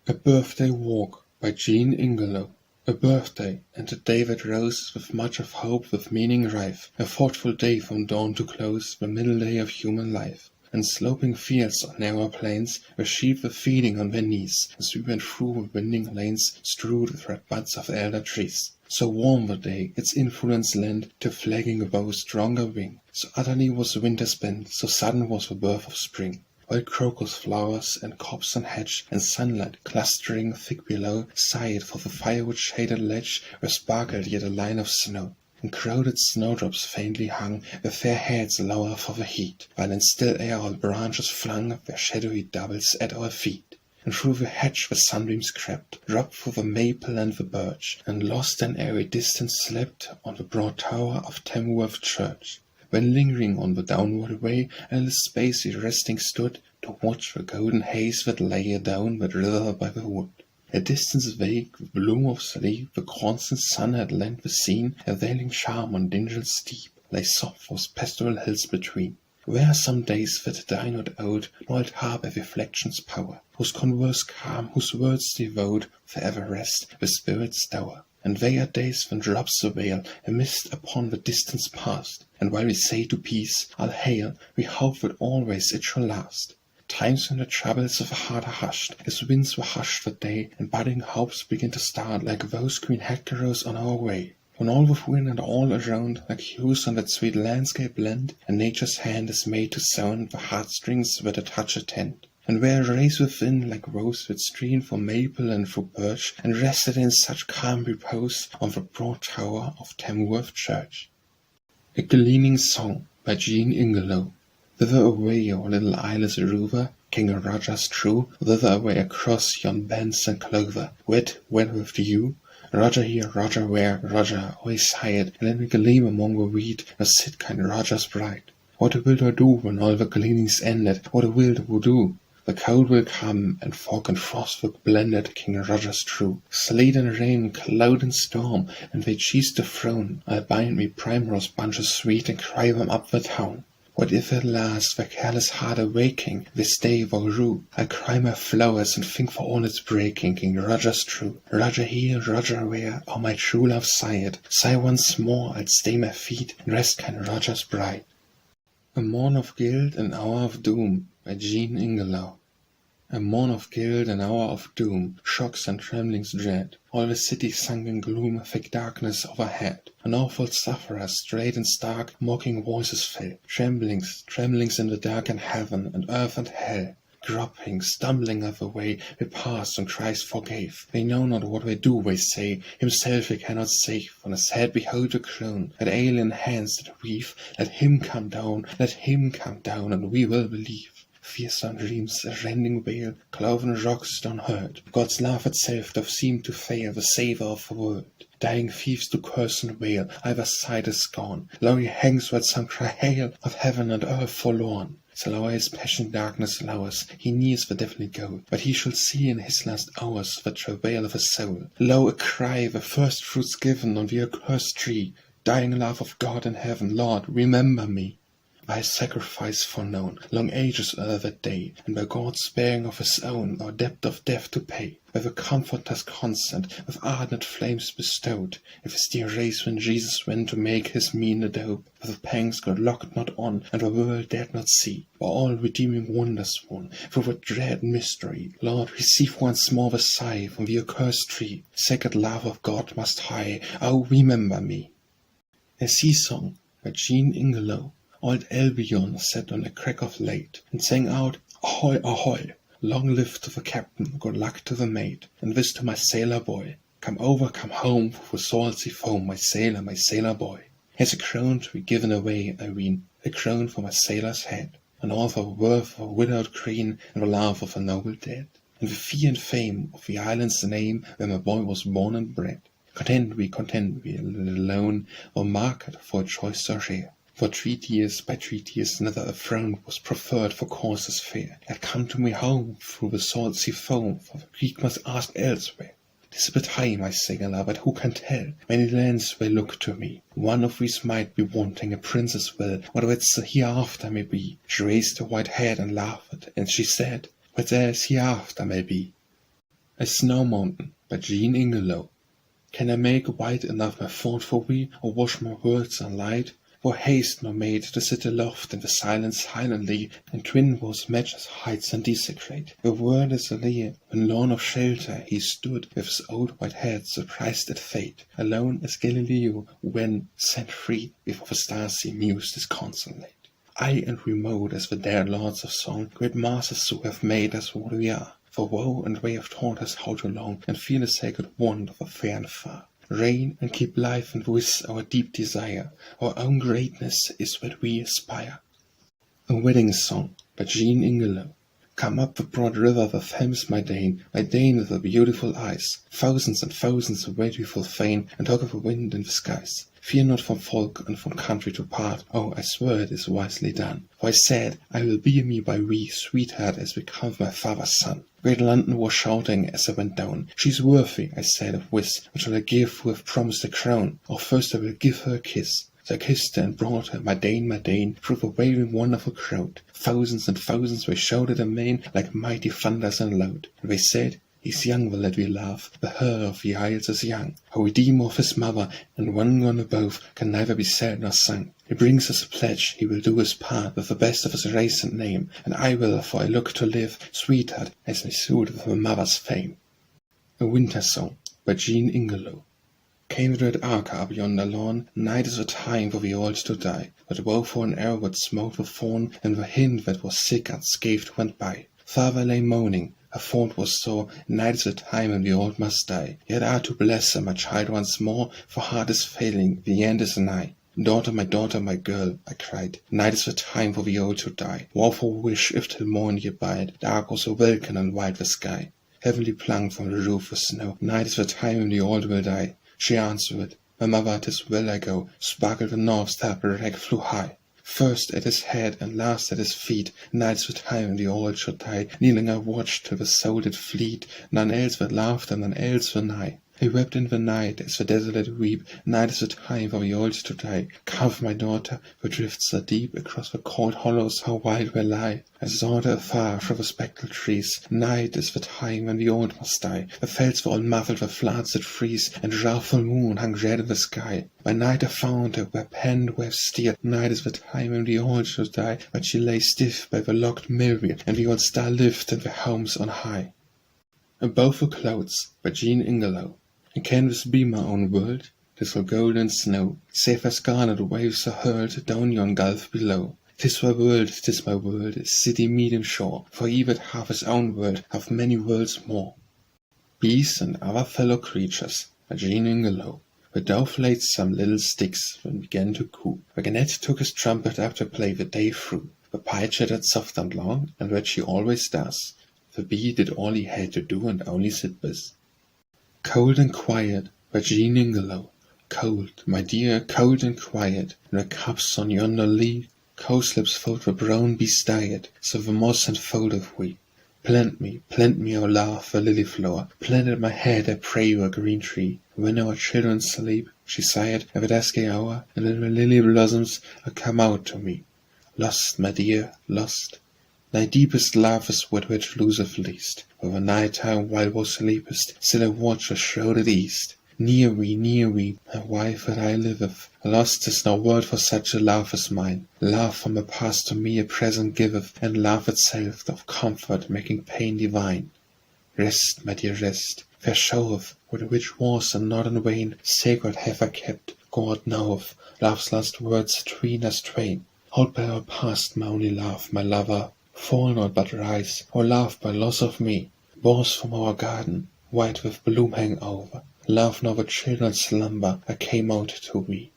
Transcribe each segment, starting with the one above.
A Birthday Walk by Jean Ingelow. A birthday, and a day that rose with much of hope, with meaning rife, a thoughtful day from dawn to close, the middle day of human life. And sloping fields on narrow plains, where sheep were feeding on their knees, as we went through the winding lanes, strewed with red buds of elder trees. So warm the day, its influence lent to flagging bow stronger wing. So utterly was winter spent, so sudden was the birth of spring. While crocus flowers and copse and hedge and sunlight clustering thick below sighed for the firewood-shaded ledge where sparkled yet a line of snow, and crowded snowdrops faintly hung their fair heads lower for the heat, while in still air all branches flung their shadowy doubles at our feet. And through the hedge the sunbeams crept, dropped through the maple and the birch, and lost in airy distance slept on the broad tower of Tamworth Church. When lingering on the downward way, Alice Spacey resting stood to watch the golden haze that lay adown the river by the wood. A distance vague, the bloom of sleep, the constant sun had lent the scene a veiling charm on Dingle steep, lay soft those pastoral hills between. Where some days that die not out, nor harbour reflection's power, whose converse calm, whose words devote, for ever rest the spirit's dower. And they are days when drops the veil, a mist upon the distance past, and while we say to peace, I'll hail, we hope that always it shall last. Times when the troubles of the heart are hushed, as winds were hushed that day, and budding hopes begin to start like those green hectares on our way. When all within and all around, like hues on that sweet landscape blend, and nature's hand is made to sound the heartstrings that a touch attend. And where a race within, like rose that streamed from maple and through birch, and rested in such calm repose on the broad tower of Tamworth Church. A Gleaning Song by Jean Ingelow. Thither away, O little eyeless rover, King Roger's true, thither away across yon bands and clover, wet with dew. Roger here, Roger where, Roger, always hired, and let me gleam among the wheat, nor sit kind Roger's bride. What wilt thou do when all the gleaning's ended? What wilt thou do? The cold will come, and fog and frost will blended, King Roger's true. Sleet and rain, cloud and storm, and they cheese the throne. I'll bind me primrose bunches sweet, and cry them up the town. What if at last the careless heart awaking, this day will rue? I'll cry my flowers, and think for all its breaking, King Roger's true. Roger here, Roger where, oh my true love sighed. Sigh once more, I'll stay my feet, and rest kind Roger's bride. A morn of guilt, an hour of doom, by Jean Ingelow. A morn of guilt, an hour of doom, shocks and tremblings dread, all the city sunk in gloom, thick darkness overhead. An awful sufferer, straight and stark, mocking voices fell, tremblings in the darkened heaven, and earth and hell. Groping, stumbling of the way, we pass, and Christ forgave. They know not what they do, they say, himself they cannot save. On his head behold the crown, that alien hands that weave. Let him come down, and we will believe. Fearsome dreams, a rending veil, cloven rocks don't hurt. God's love itself doth seem to fail, the Saviour of the world. Dying thieves do curse and wail, either side is gone. Lo, he hangs while some cry hail, of heaven and earth forlorn. So lower his passion darkness lowers, he nears the deathly goal, but he shall see in his last hours the travail of his soul. Lo, a cry, the first fruits given on the accursed tree. Dying love of God in heaven, Lord, remember me. Thy sacrifice foreknown, long ages ere that day, and by God sparing of his own, our debt of death to pay, by the Comforter's constant, with ardent flames bestowed, if his dear race when Jesus went to make his mean a dope, with the pangs God looked not on, and the world dared not see, by all redeeming wonders won, through the dread mystery, Lord, receive once more the sigh from the accursed tree, sacred love of God most high, oh, remember me. A Sea Song by Jean Ingelow. Old Albion sat on a crack of late, and sang out, Ahoy, ahoy! Long live to the captain, good luck to the mate, and this to my sailor boy. Come over, come home, for the salty foam, my sailor boy. Here's a crown to be given away, I ween, a crown for my sailor's head, and all the worth of a widowed queen, and the love of a noble dead, and the fee and fame of the island's name, where my boy was born and bred. Content we, alone, or market for a choice so rare. For treaties by treaties, neither a throne was preferred for causes fair. Yet come to me home through the salt sea foam, for the Greek must ask elsewhere. 'Tis a bit high, my sailor, but who can tell? Many lands they look to me. One of these might be wanting a princess will, what else hereafter may be. She raised her white head and laughed, and she said, what else hereafter may be. A Snow Mountain by Ingelow. Can I make white enough my thought for thee, or wash my words in light? For haste nor made to sit aloft in the silence silently, and twin was matches heights and desecrate. A word is a leer, when lorn of shelter he stood, with his old white head surprised at fate, alone as Galileo, when, set free, before the stars he mused disconsolate. I and remote as the dead lords of song, great masters who have made us what we are. For woe and way have taught us how to long, and feel the sacred want of a fair and far. Reign and keep life and with our deep desire, our own greatness is what we aspire. A Wedding Song by Ingelow. Come up the broad river the Thames, my Dane with the beautiful eyes. Thousands and thousands wait we full fain, and talk of the wind and the skies. Fear not from folk and from country to part, oh, I swear it is wisely done. For I said, I will be me by thee, sweetheart, as become my father's son. Great London was shouting as I went down. She's worthy, I said, of this, which shall I give who have promised a crown. Or first I will give her a kiss. So I kissed her and brought her, my Dane, through the waving wonderful crowd. Thousands and thousands they shouted amain, like mighty thunders and loud. And they said, he's young, the lad we love, the her of the isles is young. A redeemer of his mother, and one gone above, can neither be said nor sung. He brings us a pledge, he will do his part, with the best of his race and name. And I will, for I look to live, sweetheart, as may suit with my mother's fame. A Winter Song by Ingelow. Came the red archer up yonder lawn, night is the time for the old to die. But woe for an arrow that smote the fawn, and the hind that was sick and scathed went by. Father lay moaning, her thought was sore, night is the time when the old must die. Yet to bless her, my child, once more, for heart is failing, the end is nigh. Daughter, my girl, I cried, night is the time for the old to die. Woeful wish if till morn ye bide, dark was the welkin and white the sky. Heavenly plung from the roof with snow, night is the time when the old will die. She answered, my mother, 'tis well I go, sparkled the north star, the rag flew high. First at his head and last at his feet, night's the time when the old should die. Kneeling I watched till the soul did fleet, none else were laughed and none else were nigh. I wept in the night as the desolate weep, night is the time for the old to die. Come, my daughter, the drifts are deep, across the cold hollows how wild we lie. I saw her afar through the spectral trees, night is the time when the old must die. The fells were all muffled with floods that freeze, and the wrathful moon hung red in the sky. By night I found her, where penned, where steer, night is the time when the old should die. But she lay stiff by the locked millwheel, and the old star lived in the homes on high. Above the clouds by Ingelow. And can this be my own world? 'Tis all golden snow, save where scarlet waves are hurled down yon gulf below. 'Tis my world, a city medium shore, for he that hath his own world hath many worlds more. Bees and other fellow creatures by Ingelow. The dove laid some little sticks and began to coo. The gannet took his trumpet up to play the day through. The pie chattered soft and long, and that she always does. The bee did all he had to do and only sit bis. Cold and quiet by Ingelow. Cold, my dear, cold and quiet, in the cups on yonder lea, cowslips fold the brown bee's diet, so the moss enfoldeth we. Plant me, O love, a lily flower, plant at my head, I pray you, a green tree. When our children sleep, she sighed, at the dusky hour, and then the lily blossoms come out to me. Lost, my dear, lost. Thy deepest love is that which loseth least. For the night time while thou sleepest, still I watch the shrouded east. Near we, my wife that I liveth. Lost is no word for such a love as mine. Love from the past to me a present giveth, and love itself doth comfort, making pain divine. Rest, my dear, rest. Fair showeth what which was, and not in vain. Sacred have I kept, God knoweth, love's last words atween us twain. Hold by our past, my only love, my lover. Fall not but rise, or laugh by loss of me. Boughs from our garden, white with bloom hang over. Love nor the children's slumber, I came out to thee.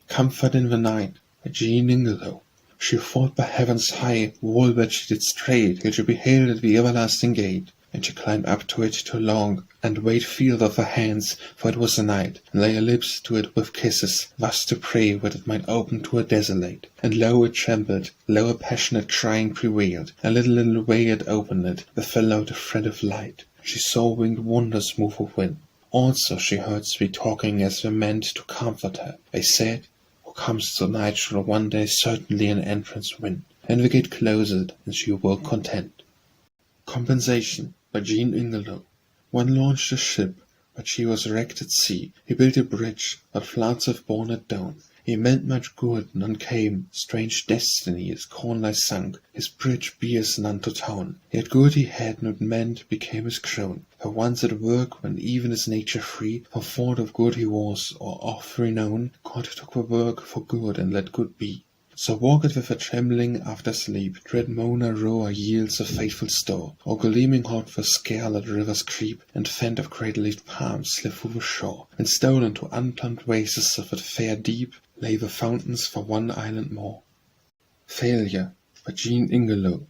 Comfort in the night, by Ingelow. She fought by heaven's high wall that she did stray, till she beheld at the everlasting gate. And she climbed up to it to long, and wait feel of her hands, for it was a night, and lay her lips to it with kisses, thus to pray that it might open to her desolate. And lo, it trembled, lo, a passionate crying prevailed, and little way it opened it, there fell out a thread of light. She saw winged wonders move within. Also she heard sweet talking as they meant to comfort her. They said, who comes tonight shall one day certainly an entrance win. And the gate closed, and she awoke content. Compensation by Ingelow. One launched a ship, but she was wrecked at sea. He built a bridge, but floods have borne it down. He meant much good, none came. Strange destiny, his corn lies sunk. His bridge bears none to town. Yet good he had not meant became his crown. For once at work, when even his nature free, for thought of good he was, or of renown, God took the work for good and let good be. So walk it with a trembling after sleep. Dread Mona roar yields a faithful store, or gleaming hot for scarlet rivers creep, and fent of great-leaved palms slip through the shore, and stolen to unplumbed oases of that fair deep lay the fountains for one island more. Failure, by Jean Ingelow.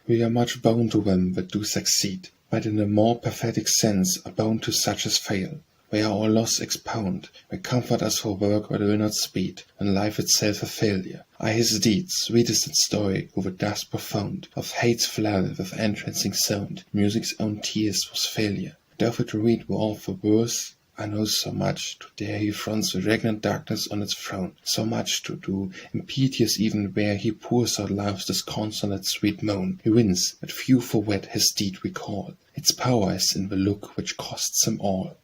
We are much bound to them that do succeed, but in a more pathetic sense are bound to such as fail. They are our loss expound, they comfort us for work that will not speed, and life itself a failure. Are his deeds, sweetest in story, who the dust profound of hate's flood with entrancing sound, music's own tears was failure. Doth it read were all for worse? I know so much, to dare he fronts the regnant darkness on its throne, so much to do, impetuous even where he pours out love's disconsolate sweet moan. He wins, but few for wet his deed recall, its power is in the look which costs him all.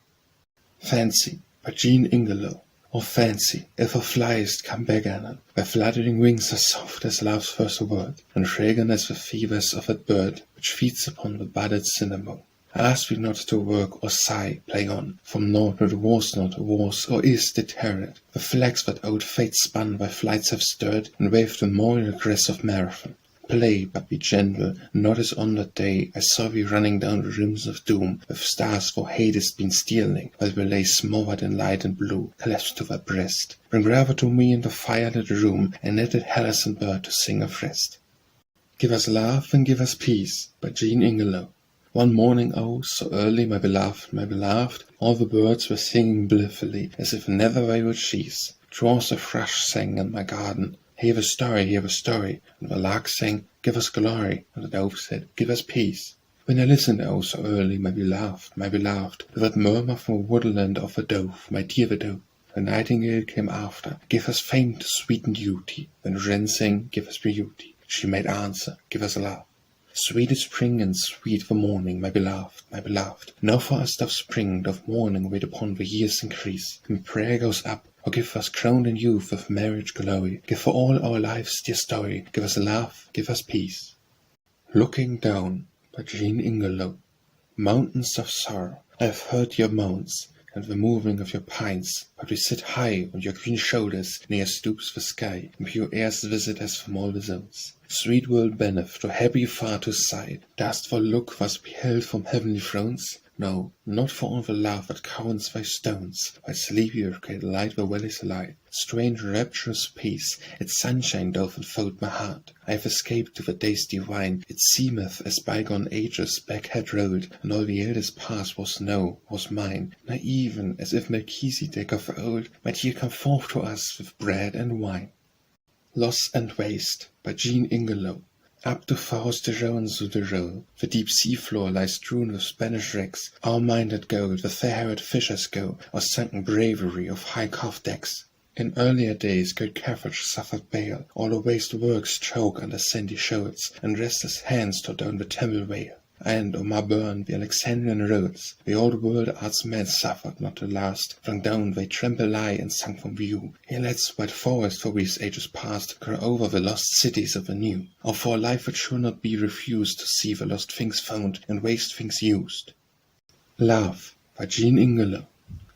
Fancy, by Jean Ingelow. Oh fancy, if thou fliest, come back anon. Thy fluttering wings are soft as love's first word, and fragrant as the fevers of that bird which feeds upon the budded cinnamon. Ask thee not to work or sigh, play on, from naught that was not, was, or is deterred. The flags that old fate spun thy flights have stirred, and waved the memorial crest of Marathon. Play, but be gentle, not as on that day I saw thee running down the rims of doom, with stars thou hadest been stealing, while we lay smothered in light and blue, clasped to thy breast. Bring rather to me in the firelit room, a netted halcyon bird to sing of rest. Give us love and give us peace, by Jean Ingelow. One morning, oh, so early, my beloved, all the birds were singing blithely, as if never they would cease. Twas the thrush sang in my garden, hear the story, and the lark sang, give us glory, and the dove said, give us peace. When I listened, oh, so early, my beloved, to that murmur from the woodland of the dove, my dear the dove, the nightingale came after, give us fame to sweeten duty. Then wren sang, give us beauty. She made answer, give us love. Sweet is spring and sweet the morning, my beloved. Now for us doth spring, doth morning wait upon the year's increase, and prayer goes up, O give us crowned in youth with marriage glory, give for all our life's dear story, give us love, give us peace. Looking down, by Jean Ingelow. Mountains of sorrow, I have heard your moans, and the moving of your pines, but we sit high on your green shoulders, near stoops the sky, and pure airs visit us from all the zones. Sweet world beneath, too happy far to sigh, dost thou look thus beheld from heavenly thrones? No, not for all the love that counts thy stones, while sleepier great light the valleys lie. Strange rapturous peace, its sunshine doth enfold my heart. I have escaped to the days divine, it seemeth as bygone ages back had rolled, and all the eldest past was mine, not even as if Melchizedek of old might here come forth to us with bread and wine. Loss and Waste, by Jean Ingelow. Up to Faust de Roe and Zuderoe, the deep sea floor lies strewn with Spanish wrecks, our minded gold, the fair-haired fishers go, or sunken bravery of high-carved decks. In earlier days great Carthage suffered bale, all the waste works choke under sandy shoals, and restless hands tore down the Temple vale. And, O Marburn, the Alexandrian roads, the old world arts men suffered not to last, flung down they trample lie and sunk from view. Here let's white forest for these ages past grow over the lost cities of the new, or for a life which should not be refused to see the lost things found and waste things used. Love, by Jean Ingelow.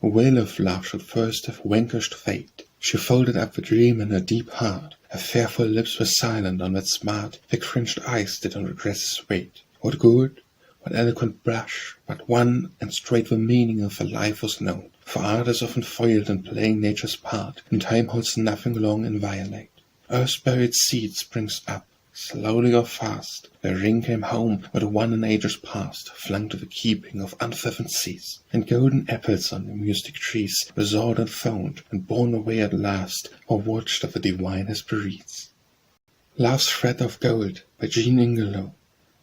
A wail of love should first have vanquished fate. She folded up the dream in her deep heart. Her fearful lips were silent on that smart, thick-fringed eyes did on regret's wait. What good, what eloquent blush, but one, and straight the meaning of her life was known. For art is often foiled in playing nature's part, and time holds nothing long inviolate. Earth's buried seed springs up, slowly or fast. The ring came home, but one in ages past, flung to the keeping of unfathomed seas. And golden apples on the mystic trees were sought and found, and borne away at last, or watched of the divine Hesperides. Love's Thread of Gold, by Jean Ingelow.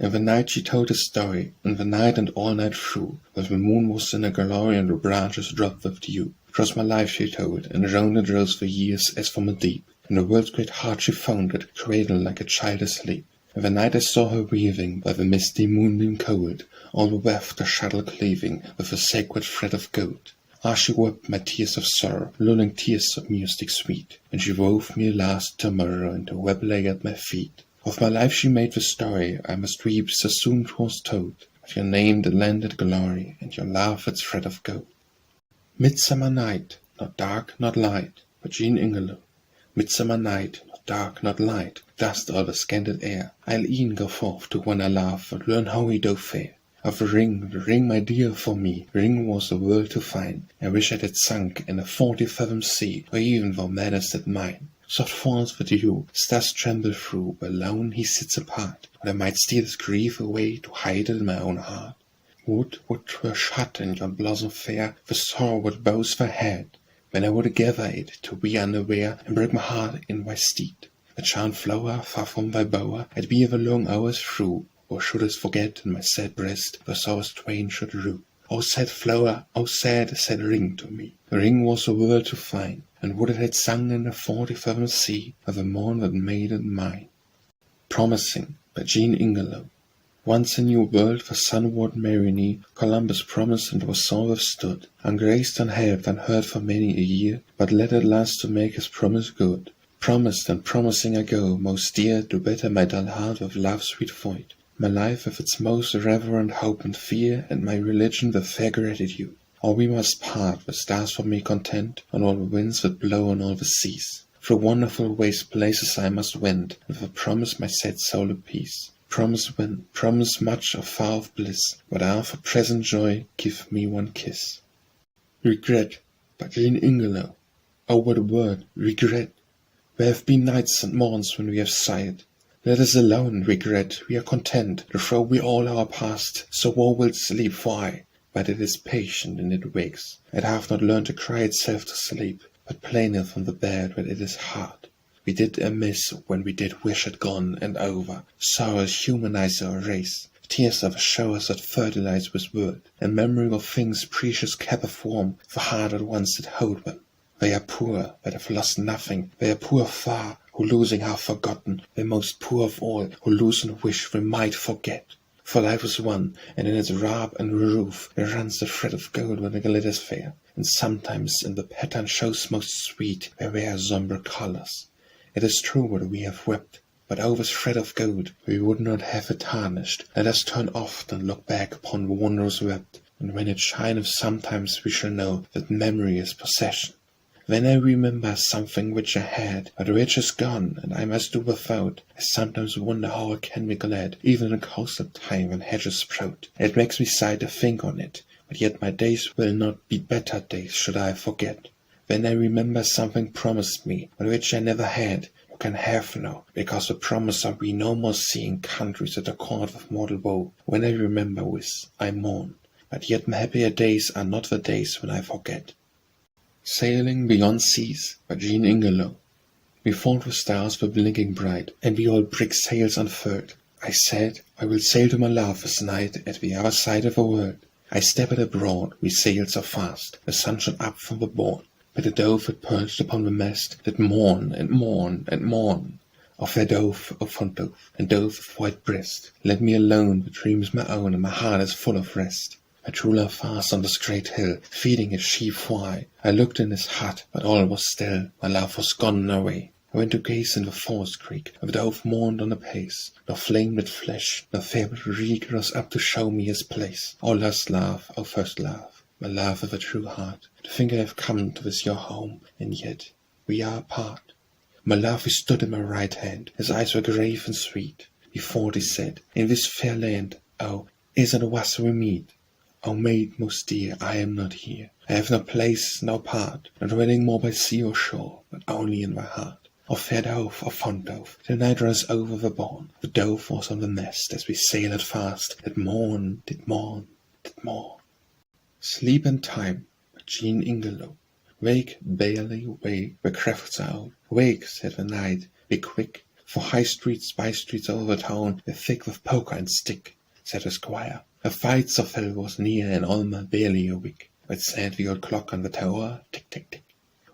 In the night she told a story, in the night and all night through, that the moon was in a glory and the branches dropped with dew. 'Twas my life she told, and round it rose the years as from a deep. In the world's great heart she found it, cradled like a child asleep. In the night I saw her weaving by the misty moonbeam cold, all the weft a shuttle cleaving with a sacred thread of gold. Ah, she wept my tears of sorrow, lulling tears of music sweet, and she wove me a last tomorrow into a web lay at my feet. Of my life she made the story I must weep so soon 'twas told, of your name the landed glory, and your love its thread of gold. Midsummer night, not dark, not light, but Jean Ingelow. Midsummer night, not dark, not light, dust all the scanted air. I'll e'en go forth to one I love, and learn how he do fare. Of the ring, my dear, for me, ring was the world to find. I wish I had sunk in the 40th sea, or even thou madest at mine. Soft falls the dew, stars tremble through, where lone he sits apart, but I might steal his grief away to hide it in my own heart. Would 'twere shut in your bosom fair, the sorrow would bows thy head, when I would gather it to be unaware, and break my heart in thy stead. A charmed flower, far from thy bower, I'd be the long hours through, or shouldest forget in my sad breast, the sorrows twain should rue. O sad flower, O sad, sad ring to me, the ring was the world to find, and would it had sung in the 47th sea, of the morn that made it mine. Promising, by Jean Ingelow. Once a new world for sunward mariny, Columbus promised and was so withstood, ungraced, unhelped, unheard for many a year, but led at last to make his promise good. Promised and promising I go, most dear, to better my dull heart with love's sweet void, my life with its most reverent hope and fear, and my religion with fair gratitude. Or we must part, the stars for me content, on all the winds that blow on all the seas. Through wonderful waste places I must wend, with a promise my sad soul at peace. Promise much of far off bliss, but for present joy give me one kiss. Regret, by Jean Ingelow. Oh, what a word, regret! There have been nights and morns when we have sighed. Let us alone, regret, we are content, to throw we all our past, so woe will sleep for I. But it is patient and it wakes. It hath not learned to cry itself to sleep, but plaineth on the bed when it is hard. We did amiss when we did wish it gone and over. Sorrows humanize our race. Tears are the showers that fertilize this world, and memory of things precious kept warm the heart at once did hold them. They are poor, that have lost nothing. They are poor far, who losing have forgotten. The most poor of all, who lose and wish they might forget. For life is one, and in its rab and roof there runs the thread of gold when the glitters fair, and sometimes in the pattern shows most sweet there wear sombre colors. It is true what we have wept, but over this thread of gold we would not have it tarnished. Let us turn oft and look back upon the wondrous wept, and when it shineth sometimes we shall know that memory is possession. Then I remember something which I had, but which is gone, and I must do without. I sometimes wonder how I can be glad, even in coastal time when hedges sprout. It makes me sigh to think on it, but yet my days will not be better days should I forget. Then I remember something promised me, but which I never had, or can have now, because the promiser we no more see in countries that are caught with mortal woe. When I remember this, I mourn, but yet my happier days are not the days when I forget. Sailing Beyond Seas, by Jean Ingelow. We thought the stars were blinking bright, and we all brig sails unfurled. I said, I will sail to my love this night at the other side of the world. I stepped abroad, we sailed so fast, the sun shone up from the board. But the dove that perched upon the mast did mourn and mourn and mourn. O fair dove, O fond dove, and dove of white breast, let me alone, the dream is my own, and my heart is full of rest. My true love fast on this great hill, feeding his sheep fly. I looked in his hut, but all was still, my love was gone away. I went to gaze in the forest creek, the dove mourned on apace, nor flame lit flesh, nor fabled reek rose up to show me his place. O last love, O first love, my love of a true heart, to think I have come to this your home, and yet we are apart. My love he stood in my right hand, his eyes were grave and sweet. Before he said, in this fair land, oh, is and was we meet. O maid most dear, I am not here. I have no place, no part, no dwelling more by sea or shore, but only in my heart. O fair dove, O fond dove, the night runs over the bourne. The dove was on the mast as we sailed fast. Did mourn, did mourn, did mourn. Sleep and Time, by Jean Ingelow. Wake, Bailey, wake, the crafts are out. Wake, said the night, be quick, for high streets, by streets over the town, they're thick with poker and stick. Said the squire, a fight so fell was near, and all my barely awake. But said the old clock on the tower, tick, tick, tick.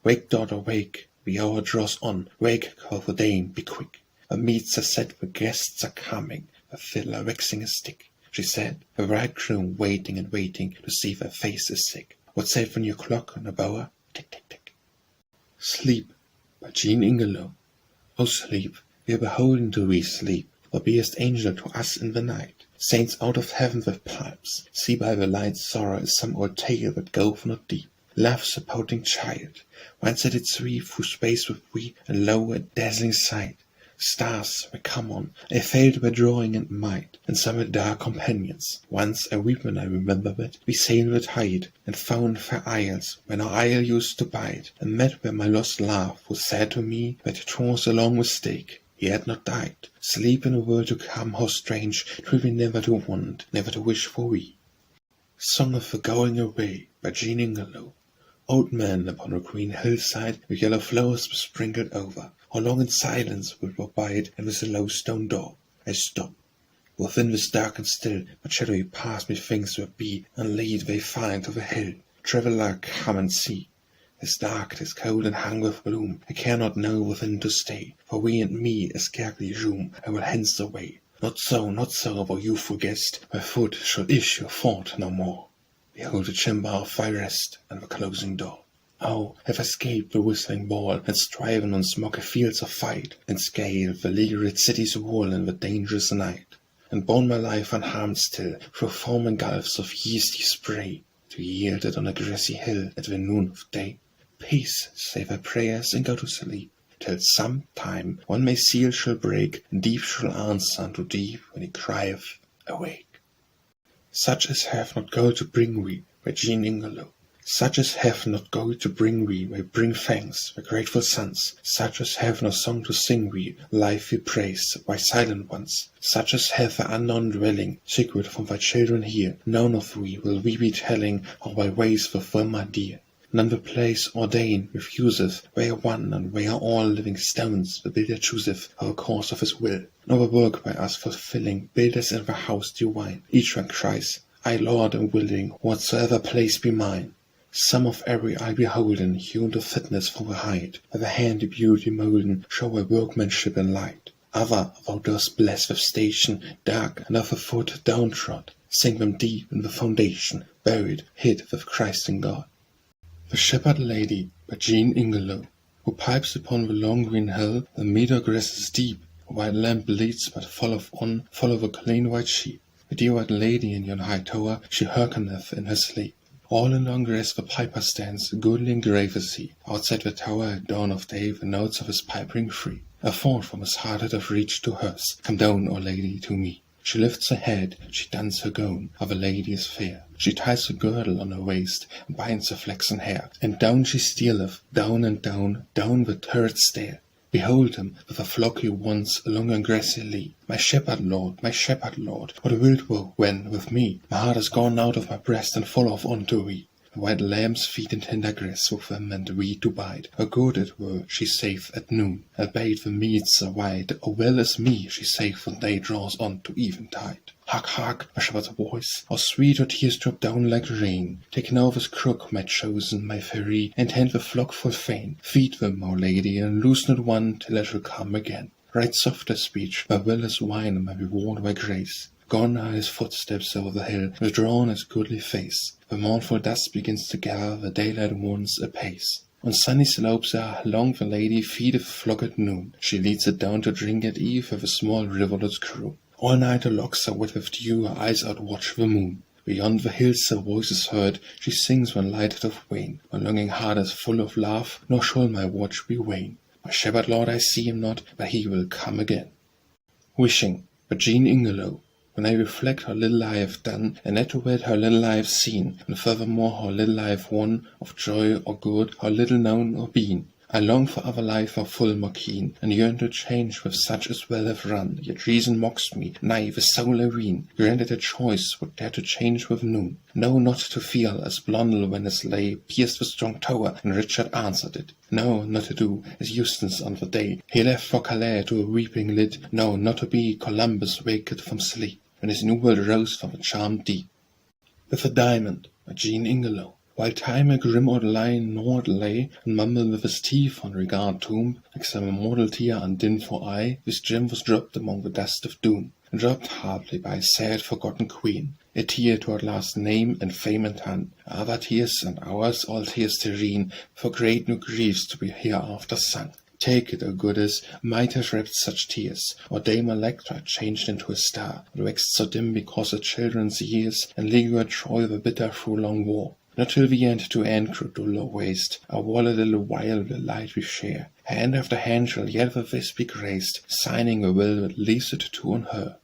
Wake, daughter, wake, the hour draws on. Wake, called the dame, be quick. The meats are set, the guests are coming, the fiddler waxing a stick. She said, the bridegroom waiting and waiting to see if her face is sick. What said the new clock on the bower? Tick, tick, tick. Sleep, by Jean Ingelow. O sleep, we are beholden to thee, sleep. Thou beest angel to us in the night. Saints out of heaven with pipes, see by the light sorrow is some old tale that goeth not deep. Love's a pouting child, once at its thee through space with thee, and lo, a dazzling sight. Stars, they come on, I failed their drawing and might, and some dark companions. Once I weep when I remember that we sailed the tide, and found fair isles, when our isle used to bide, and met where my lost love was said to me that it was a long mistake. He had not died. Sleep in a world to come, how strange, 'twill be never to want, never to wish for we. Song of the Going Away, by Jean Ingelow. Old man upon a green hillside, with yellow flowers sprinkled over. How long in silence wilt thou bide, and with a low stone door? I stop. Within this dark and still, what shadowy path methinks will be, and lead they find to the hill. Traveller, come and see. 'Tis dark, 'tis cold, and hung with gloom. I care not now within to stay. For we and me is scarcely room. I will hence away. Not so, thou youthful guest. My foot shall issue forth no more. Behold the chamber of thy rest, and the closing door. Oh, have escaped the whistling ball, and striven on smoky fields of fight, and scaled the leaguered city's wall in the dangerous night, and borne my life unharmed still, through foaming gulfs of yeasty spray, to yield it on a grassy hill at the noon of day. Peace, say thy prayers, and go to sleep, till some time one may seal shall break, and deep shall answer unto deep when he crieth, awake. Such as have not gold to bring we, by Jean Ingelow. Such as have not gold to bring we, may bring thanks, the grateful sons. Such as have no song to sing we, life we praise, why silent ones. Such as have the unknown dwelling, secret from thy children here. None of we will we be telling, how thy ways with them are dear. None the place ordain refuseth, they are one, and they are all living stones, the builder chooseth our course of his will. Nor the work by us fulfilling, builders in the house divine. Each one cries, I Lord am willing, whatsoever place be mine. Some of every eye beholden, hewn to fitness for the height, by the hand of beauty molden, show a workmanship and light. Other thou dost bless with station, dark, and of a foot downtrod. Sink them deep in the foundation, buried, hid with Christ in God. The Shepherd Lady, by Jean Ingelow. Who pipes upon the long green hill, the meadow grass is deep, a white lamb bleats, but followeth on, follow the clean white sheep. The dear white lady in yon high tower, she hearkeneth in her sleep. All in long grass the piper stands, goodly and grave is he. Outside the tower at dawn of day, the notes of his pipe ring free. A thought from his heart out of reach to hers, come down, O lady, to me. She lifts her head, she dons her gown, of a lady is fair. She ties a girdle on her waist, and binds her flaxen hair. And down she stealeth, down and down the turret stair. Behold him, with a flock he wants, along a grassy lea. My shepherd lord, what wilt thou, when, with me, my heart is gone out of my breast, and followeth on to thee? The white lambs feed in tender grass with them, and we to bide. How good it were, she saith at noon, albeit the meads are wide. O well as me, she saith, when day draws on to eventide. Hark, hark, my shepherd's voice, how sweet her tears drop down like rain. Take now this crook, my chosen, my fairy, and hand the flock full fain. Feed them, O lady, and lose not one till I shall come again. Right soft as speech, thy will as wine, may be worn by grace. Gone are his footsteps over the hill, withdrawn his goodly face. The mournful dusk begins to gather, the daylight warns apace. On sunny slopes along the lady feedeth flock at noon. She leads it down to drink at eve with a small rivulet's crew. All night her locks are wet with dew, her eyes outwatch the moon. Beyond the hills her voice is heard, she sings when lighted of wane. My longing heart is full of love, nor shall my watch be vain. My shepherd lord I see him not, but he will come again. Wishing, by Jean Ingelow. When I reflect how little I have done, and add to it how little I have seen, and furthermore how little I have won, of joy or good, how little known or been, I long for other life more full, more keen, and yearn to change with such as well have run. Yet reason mocks me, nay, the soul I ween, granted a choice, would dare to change with noon. No, not to feel, as Blondel when his lay pierced the strong tower, and Richard answered it. No, not to do, as Eustace on the day he left for Calais to a weeping lit. No, not to be Columbus waked from sleep, when his new world rose from a charmed deep. With a Diamond, by Jean Ingelow. While time a grim old lion gnawed lay, and mumbled with his teeth on regard tomb, like some immortal tear on dinful eye, this gem was dropped among the dust of doom, and dropped hardly by a sad forgotten queen, a tear to at last name and fame and hun, other tears and ours all tears terrene, for great new griefs to be hereafter sung. Take it, O goddess, might have wrapped such tears, or Dame Electra changed into a star, that waxed so dim because her children's years and leaguered Troy were bitter through long war. Not till the end to end could dull waste, our war a little while the light we share. Hand after hand shall yet with this be graced, signing a will that leaves it to on her.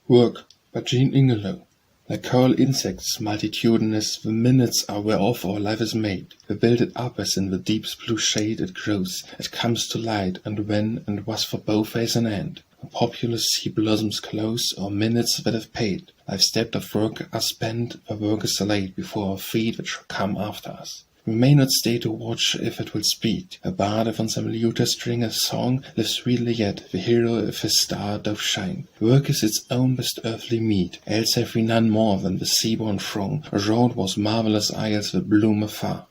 Work by Jean Ingelow. Like coral insects multitudinous, the minutes are whereof our life is made. We build it up as in the deep's blue shade it grows, it comes to light, and when, and was for both ways an end. The populous sea blossoms close, our minutes that have paid. Life's depth of work are spent, the work is laid before our feet that shall come after us. We may not stay to watch if it will speed. A bard if on some luter string a song lives sweetly yet, the hero if his star doth shine. Work is its own best earthly meed, else have we none more than the sea-born throng, around whose marvellous isles that bloom afar.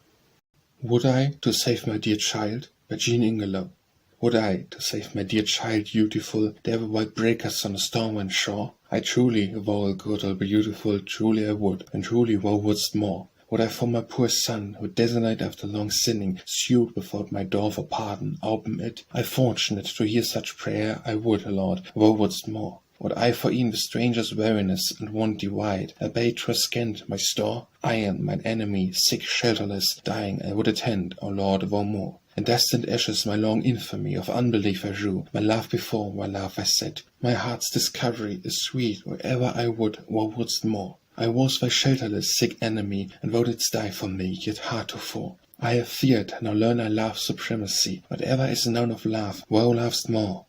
Would I, to save my dear child, by Jean Ingelow. Would I, to save my dear child beautiful, there were white breakers on a storm-wind shore? I truly, thou good or beautiful, truly I would, and truly thou wouldst more. Would I for my poor son, who desolate after long sinning, sued without my door for pardon, open it? I fortunate to hear such prayer, I would, Lord, thou wouldst more. Would I for e'en the stranger's weariness and want divide, abate scant my store? I and mine enemy, sick, shelterless, dying, I would attend, O Lord, thou more. In destined ashes my long infamy of unbelief I rue, my love before my love I set. My heart's discovery is sweet, wherever I would, thou wouldst more. I was thy shelterless, sick enemy, and thou didst die for me, yet heretofore. I have feared, now learn I love's supremacy. Whatever is known of love, thou lovest more.